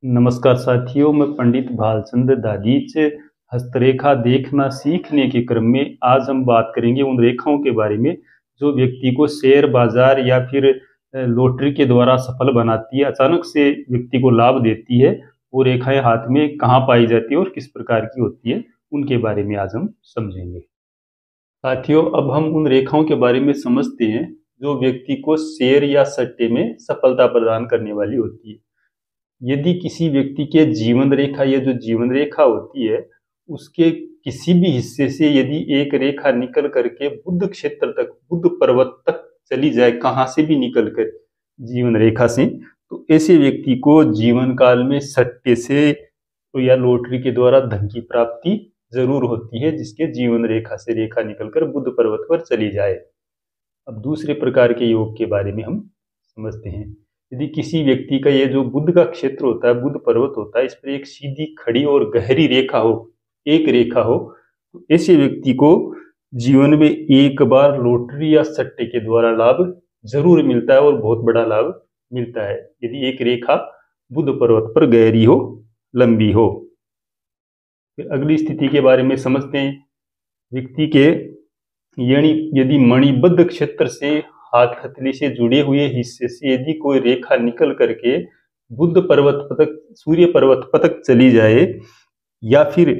नमस्कार साथियों, मैं पंडित भालचंद्र दादीच हस्तरेखा देखना सीखने के क्रम में आज हम बात करेंगे उन रेखाओं के बारे में जो व्यक्ति को शेयर बाजार या फिर लॉटरी के द्वारा सफल बनाती है, अचानक से व्यक्ति को लाभ देती है। वो रेखाएं हाथ में कहाँ पाई जाती है और किस प्रकार की होती है, उनके बारे में आज हम समझेंगे। साथियों, अब हम उन रेखाओं के बारे में समझते हैं जो व्यक्ति को शेयर या सट्टे में सफलता प्रदान करने वाली होती है। यदि किसी व्यक्ति के जीवन रेखा, ये जो जीवन रेखा होती है, उसके किसी भी हिस्से से यदि एक रेखा निकल करके बुध क्षेत्र तक, बुध पर्वत तक चली जाए, कहाँ से भी निकल कर जीवन रेखा से, तो ऐसे व्यक्ति को जीवन काल में सट्टे से तो या लॉटरी के द्वारा धन की प्राप्ति जरूर होती है, जिसके जीवन रेखा से रेखा निकलकर बुध पर्वत पर चली जाए। अब दूसरे प्रकार के योग के बारे में हम समझते हैं। यदि किसी व्यक्ति का ये जो बुध का क्षेत्र होता है, बुध पर्वत होता है, इस पर एक सीधी खड़ी और गहरी रेखा हो, एक रेखा हो, तो ऐसे व्यक्ति को जीवन में एक बार लॉटरी या सट्टे के द्वारा लाभ जरूर मिलता है और बहुत बड़ा लाभ मिलता है, यदि एक रेखा बुध पर्वत पर गहरी हो, लंबी हो। फिर अगली स्थिति के बारे में समझते हैं। व्यक्ति के यदि मणिबद्ध क्षेत्र से हाथ हथेली से जुड़े हुए हिस्से से यदि कोई रेखा निकल करके बुध पर्वत तक, सूर्य पर्वत तक चली जाए, या फिर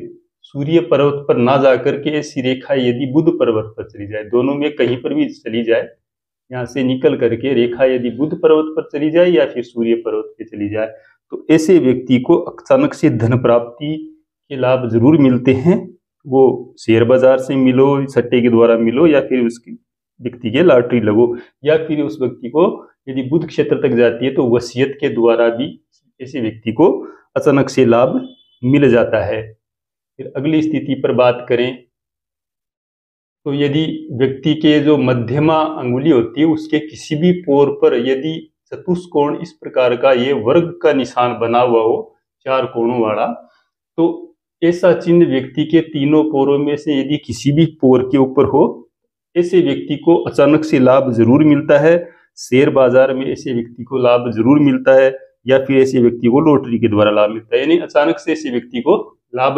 सूर्य पर्वत पर ना जाकर के ऐसी रेखा यदि बुध पर्वत पर चली जाए, दोनों में कहीं पर भी चली जाए, यहाँ से निकल करके रेखा यदि बुध पर्वत पर चली जाए या फिर सूर्य पर्वत पर चली जाए, तो ऐसे व्यक्ति को अचानक से धन प्राप्ति के लाभ जरूर मिलते हैं। वो शेयर बाजार से मिलो, सट्टे के द्वारा मिलो, या फिर उसकी व्यक्ति के लॉटरी लगो, या फिर उस व्यक्ति को यदि बुध क्षेत्र तक जाती है तो वसीयत के द्वारा भी ऐसे व्यक्ति को अचानक से लाभ मिल जाता है। फिर अगली स्थिति पर बात करें तो यदि व्यक्ति के जो मध्यमा अंगुली होती है, उसके किसी भी पोर पर यदि चतुष्कोण इस प्रकार का ये वर्ग का निशान बना हुआ हो, 4 कोणों वाला, तो ऐसा चिन्ह व्यक्ति के तीनों पोरों में से यदि किसी भी पोर के ऊपर हो, ऐसे व्यक्ति को अचानक से लाभ जरूर मिलता है। शेयर बाजार में ऐसे व्यक्ति को लाभ जरूर मिलता है, या फिर ऐसे व्यक्ति को लॉटरी के द्वारा लाभ मिलता है, यानी अचानक से ऐसे व्यक्ति को लाभ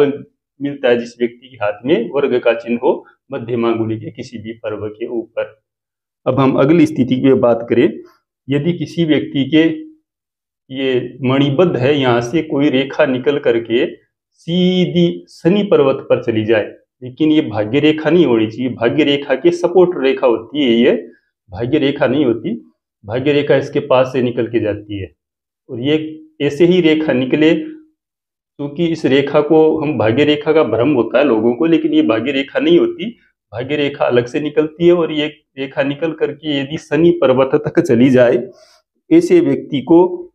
मिलता है जिस व्यक्ति के हाथ में वर्ग का चिन्ह हो मध्यमा अंगुली के किसी भी पर्व के ऊपर। अब हम अगली स्थिति की बात करें। यदि किसी व्यक्ति के ये मणिबद्ध है, यहाँ से कोई रेखा निकल करके सीधी शनि पर्वत पर चली जाए, लेकिन ये भाग्य रेखा नहीं होनी चाहिए, भाग्य रेखा के सपोर्ट रेखा होती है, ये भाग्य रेखा नहीं होती, भाग्य रेखा इसके पास से निकल के जाती है, और ये ऐसे ही रेखा निकले, क्योंकि इस रेखा को हम भाग्य रेखा का भ्रम होता है लोगों को, लेकिन ये भाग्य रेखा नहीं होती, भाग्य रेखा अलग से निकलती है, और ये रेखा निकल करके यदि शनि पर्वत तक चली जाए, ऐसे व्यक्ति को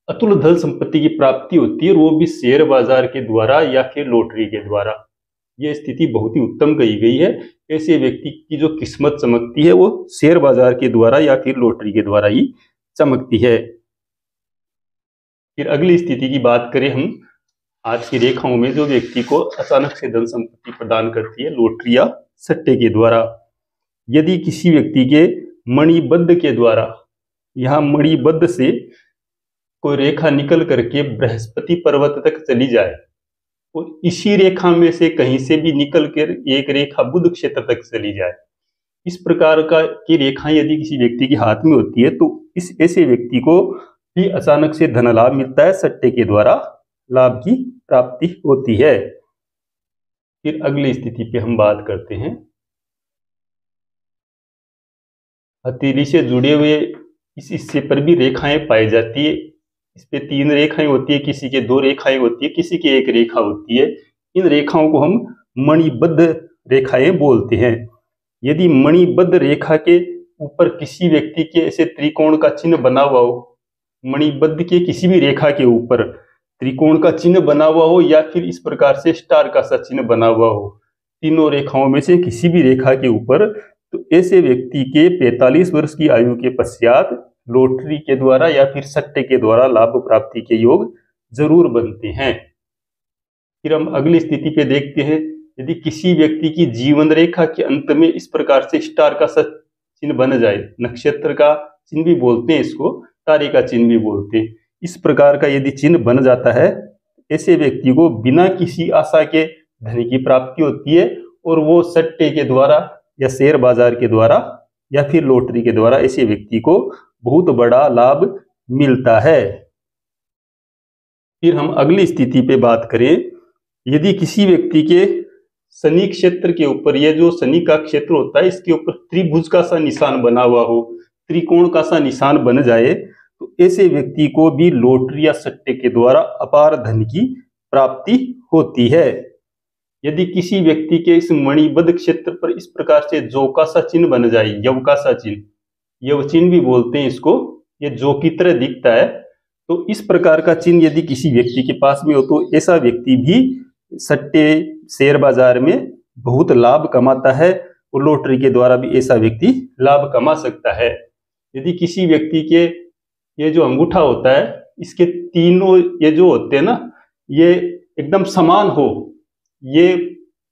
अतुल धन संपत्ति की प्राप्ति होती है, और वो भी शेयर बाजार के द्वारा या फिर लॉटरी के द्वारा। यह स्थिति बहुत ही उत्तम कही गई है। ऐसे व्यक्ति की जो किस्मत चमकती है वो शेयर बाजार के द्वारा या फिर लॉटरी के द्वारा ही चमकती है। फिर अगली स्थिति की बात करें हम, हाथ की रेखाओं में जो व्यक्ति को अचानक से धन संपत्ति प्रदान करती है लॉटरी या सट्टे के द्वारा। यदि किसी व्यक्ति के मणिबद्ध के द्वारा, यहाँ मणिबद्ध से कोई रेखा निकल करके बृहस्पति पर्वत तक चली जाए, और इसी रेखा में से कहीं से भी निकल कर एक रेखा बुध क्षेत्र तक चली जाए, इस प्रकार की रेखाएं यदि किसी व्यक्ति के हाथ में होती है, तो इस ऐसे व्यक्ति को भी अचानक से धन लाभ मिलता है, सट्टे के द्वारा लाभ की प्राप्ति होती है। फिर अगली स्थिति पे हम बात करते हैं। हथेली से जुड़े हुए इस हिस्से पर भी रेखाएं पाई जाती है। इस पे 3 रेखाएं होती है, किसी के 2 रेखाएं होती है, किसी की 1 रेखा होती है। इन रेखाओं को हम मणिबद्ध रेखाएं बोलते हैं। यदि मणिबद्ध रेखा के ऊपर किसी व्यक्ति के ऐसे त्रिकोण का चिन्ह बना हुआ हो, मणिबद्ध के किसी भी रेखा के ऊपर त्रिकोण का चिन्ह बना हुआ हो, या फिर इस प्रकार से स्टार का सा चिन्ह बना हुआ हो, तीनों रेखाओं में से किसी भी रेखा के ऊपर, तो ऐसे व्यक्ति के 45 वर्ष की आयु के पश्चात लॉटरी के द्वारा या फिर सट्टे के द्वारा लाभ प्राप्ति के योग जरूर बनते हैं। फिर हम अगली स्थिति पे देखते हैं। यदि किसी व्यक्ति की जीवन रेखा के अंत में इस प्रकार से स्टार का सा चिन्ह बन जाए, नक्षत्र का चिन्ह भी बोलते हैं इसको, तारे का चिन्ह भी बोलते हैं, इस प्रकार का यदि चिन्ह बन जाता है, ऐसे व्यक्ति को बिना किसी आशा के धन की प्राप्ति होती है और वो सट्टे के द्वारा या शेयर बाजार के द्वारा या फिर लॉटरी के द्वारा ऐसे व्यक्ति को बहुत बड़ा लाभ मिलता है। फिर हम अगली स्थिति पे बात करें, यदि किसी व्यक्ति के शनि क्षेत्र के ऊपर, ये जो शनि का क्षेत्र होता है इसके ऊपर त्रिभुज का सा निशान बना हुआ हो, त्रिकोण का सा निशान बन जाए, तो ऐसे व्यक्ति को भी लॉटरी या सट्टे के द्वारा अपार धन की प्राप्ति होती है। यदि किसी व्यक्ति के इस मणिबद्ध क्षेत्र पर इस प्रकार से जो का सा चिन्ह बन जाए, यव का सा चिन्ह, यव चिन्ह भी बोलते हैं इसको, ये जो की तरह दिखता है, तो इस प्रकार का चिन्ह यदि किसी व्यक्ति के पास में हो तो ऐसा व्यक्ति भी सट्टे शेयर बाजार में बहुत लाभ कमाता है और लॉटरी के द्वारा भी ऐसा व्यक्ति लाभ कमा सकता है। यदि किसी व्यक्ति के ये जो अंगूठा होता है इसके तीनों ये जो होते हैं ना, ये एकदम समान हो, ये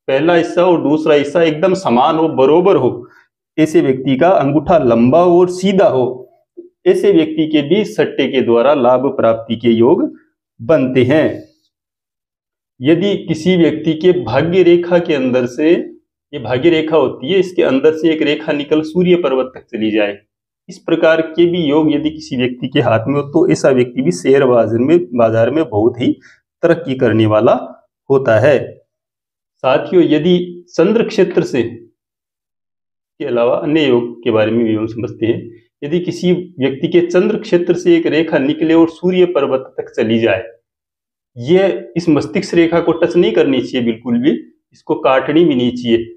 पहला हिस्सा और दूसरा हिस्सा एकदम समान हो, बरोबर हो, ऐसे व्यक्ति का अंगूठा लंबा और सीधा हो, ऐसे व्यक्ति के भी सट्टे के द्वारा लाभ प्राप्ति के योग बनते हैं। यदि किसी व्यक्ति के भाग्य रेखा के अंदर से, ये भाग्य रेखा होती है, इसके अंदर से एक रेखा निकल सूर्य पर्वत तक चली जाए, इस प्रकार के भी योग यदि किसी व्यक्ति के हाथ में हो तो ऐसा व्यक्ति भी शेयर बाजार में बहुत ही तरक्की करने वाला होता है। साथियों, यदि चंद्र क्षेत्र से के अलावा अन्य योग के बारे में भी हम समझते हैं, यदि किसी व्यक्ति के चंद्र क्षेत्र से एक रेखा निकले और सूर्य पर्वत तक चली जाए, ये इस मस्तिष्क रेखा को टच नहीं करनी चाहिए, बिल्कुल भी इसको काटनी भी नहीं चाहिए,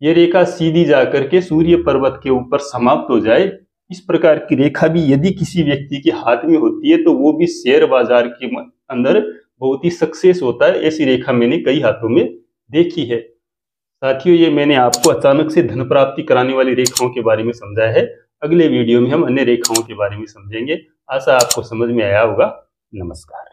ये रेखा सीधी जाकर के सूर्य पर्वत के ऊपर समाप्त हो जाए, इस प्रकार की रेखा भी यदि किसी व्यक्ति के हाथ में होती है तो वो भी शेयर बाजार के अंदर बहुत ही सक्सेस होता है। ऐसी रेखा मैंने कई हाथों में देखी है। साथियों, ये मैंने आपको अचानक से धन प्राप्ति कराने वाली रेखाओं के बारे में समझाया है। अगले वीडियो में हम अन्य रेखाओं के बारे में समझेंगे। आशा आपको समझ में आया होगा। नमस्कार।